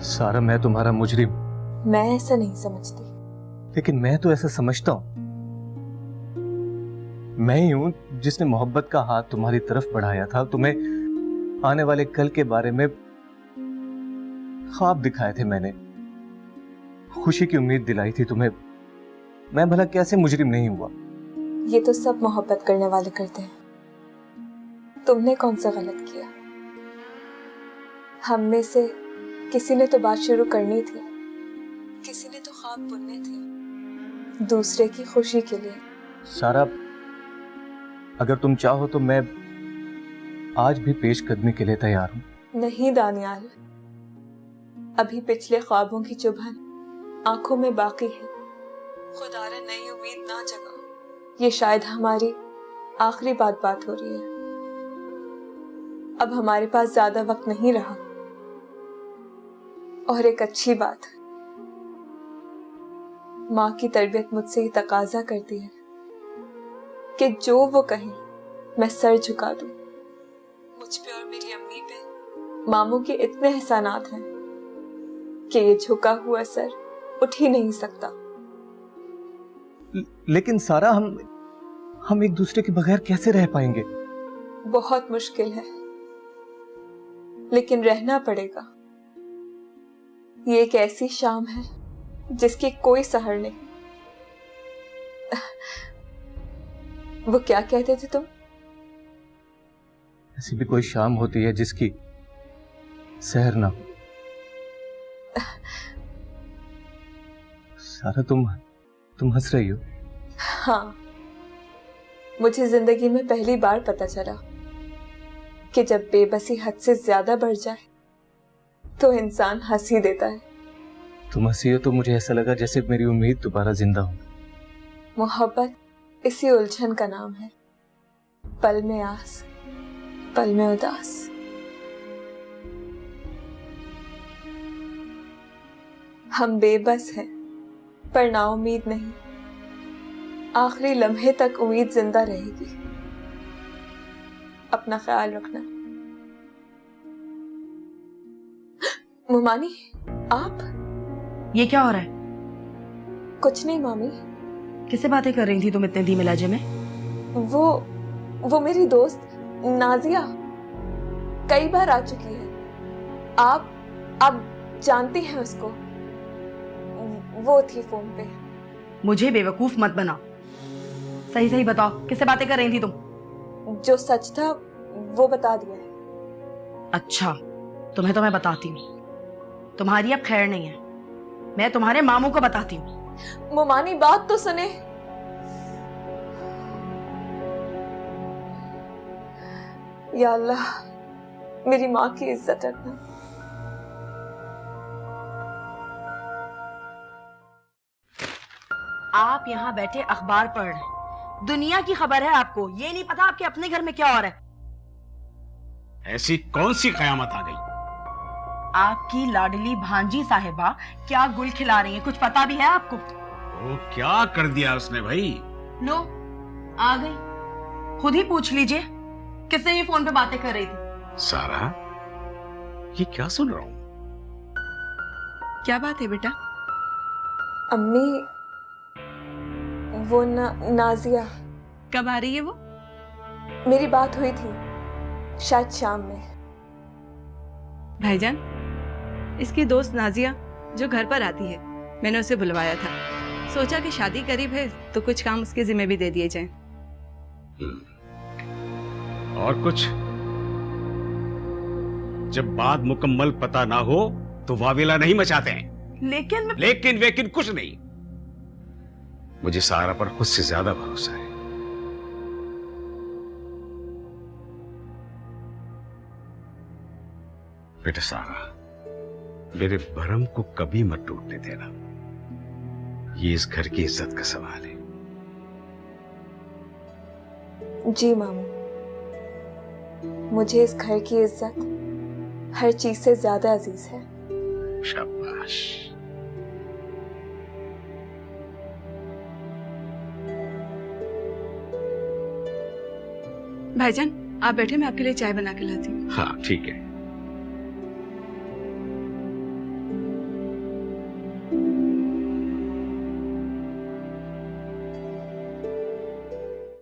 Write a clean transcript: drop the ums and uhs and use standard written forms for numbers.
सारा, मैं तुम्हारा मुजरिम। मैं ऐसा नहीं समझती। लेकिन मैं तो ऐसा समझता हूं। मैं ही हूं जिसने मोहब्बत का हाथ तुम्हारी तरफ बढ़ाया था, तुम्हें आने वाले कल के बारे में ख्वाब दिखाए थे मैंने, खुशी की उम्मीद दिलाई थी तुम्हें। मैं भला कैसे मुजरिम नहीं हुआ? ये तो सब मोहब्बत करने वाले करते हैं। तुमने कौन सा गलत किया? हम में से किसी ने तो बात शुरू करनी थी, किसी ने तो ख्वाब बुनने थे दूसरे की खुशी के लिए। सारा, अगर तुम चाहो तो मैं आज भी पेशकदमी के लिए तैयार हूं। नहीं दानियाल, अभी पिछले ख्वाबों की चुभन आंखों में बाकी है। खुदा रे नई उम्मीद ना जगाओ। ये शायद हमारी आखिरी बात हो रही है। अब हमारे पास ज्यादा वक्त नहीं रहा। और एक अच्छी बात, माँ की तरबियत मुझसे ये तकाजा करती है कि जो वो कहे मैं सर झुका दूं। मुझ पे और मेरी अम्मी पे मामू के इतने एहसानात हैं कि ये झुका हुआ सर उठ ही नहीं सकता। लेकिन सारा, हम एक दूसरे के बगैर कैसे रह पाएंगे? बहुत मुश्किल है, लेकिन रहना पड़ेगा। ये एक ऐसी शाम है जिसकी कोई सहर नहीं। वो क्या कहते थे तुम? ऐसी भी कोई शाम होती है जिसकी सहर ना हो। सारा, तुम हंस रही हो? हाँ, मुझे जिंदगी में पहली बार पता चला कि जब बेबसी हद से ज्यादा बढ़ जाए तो इंसान हंस ही देता है। तुम हंसी हो तो मुझे ऐसा लगा जैसे मेरी उम्मीद दोबारा जिंदा हो। मोहब्बत इसी उलझन का नाम है। पल में आस, पल में उदास। हम बेबस हैं पर नाउम्मीद नहीं। आखिरी लम्हे तक उम्मीद जिंदा रहेगी। अपना ख्याल रखना। मुमानी, आप? ये क्या हो रहा है? कुछ नहीं मामी। किससे बातें कर रही थी तुम इतने धीमे लहजे में? वो मेरी दोस्त नाजिया कई बार आ चुकी है। आप जानती हैं उसको? वो थी फोन पे। मुझे बेवकूफ मत बना। सही सही बताओ, किससे बातें कर रही थी तुम? जो सच था वो बता दिया है। अच्छा, तुम्हें तो मैं बताती हूँ। तुम्हारी अब खैर नहीं है। मैं तुम्हारे मामू को बताती हूँ। मुमानी, बात तो सुने। या अल्लाह, मेरी माँ की इज्जत रखना। आप यहाँ बैठे अखबार पढ़ रहे हैं। दुनिया की खबर है आपको, ये नहीं पता आपके अपने घर में क्या हो रहा है। ऐसी कौन सी कयामत आ गई? आपकी लाडली भांजी साहिबा क्या गुल खिला रही है, कुछ पता भी है आपको? वो क्या कर दिया उसने भाई? लो, आ गई। खुद ही पूछ लीजिए किससे ये फोन पे बातें कर रही थी। सारा, ये क्या सुन रहा हूं? क्या बात है बेटा? अम्मी, वो नाजिया। कब आ रही है वो? मेरी बात हुई थी शायद शाम में। भाईजान, इसकी दोस्त नाजिया जो घर पर आती है, मैंने उसे बुलवाया था। सोचा कि शादी करीब है तो कुछ काम उसके जिम्मे भी दे दिए जाएं। और कुछ? जब बात मुकम्मल पता ना हो तो वावेला नहीं मचाते हैं। लेकिन वेकिन कुछ नहीं। मुझे सारा पर खुद से ज्यादा भरोसा है। बेटा सारा, मेरे भरम को कभी मत टूटने देना। ये इस घर की इज्जत का सवाल है। जी मामू, मुझे इस घर की इज्जत हर चीज से ज्यादा अजीज है। शाबाश। भाईजान, आप बैठे, मैं आपके लिए चाय बना के लाती हूँ। हाँ ठीक है।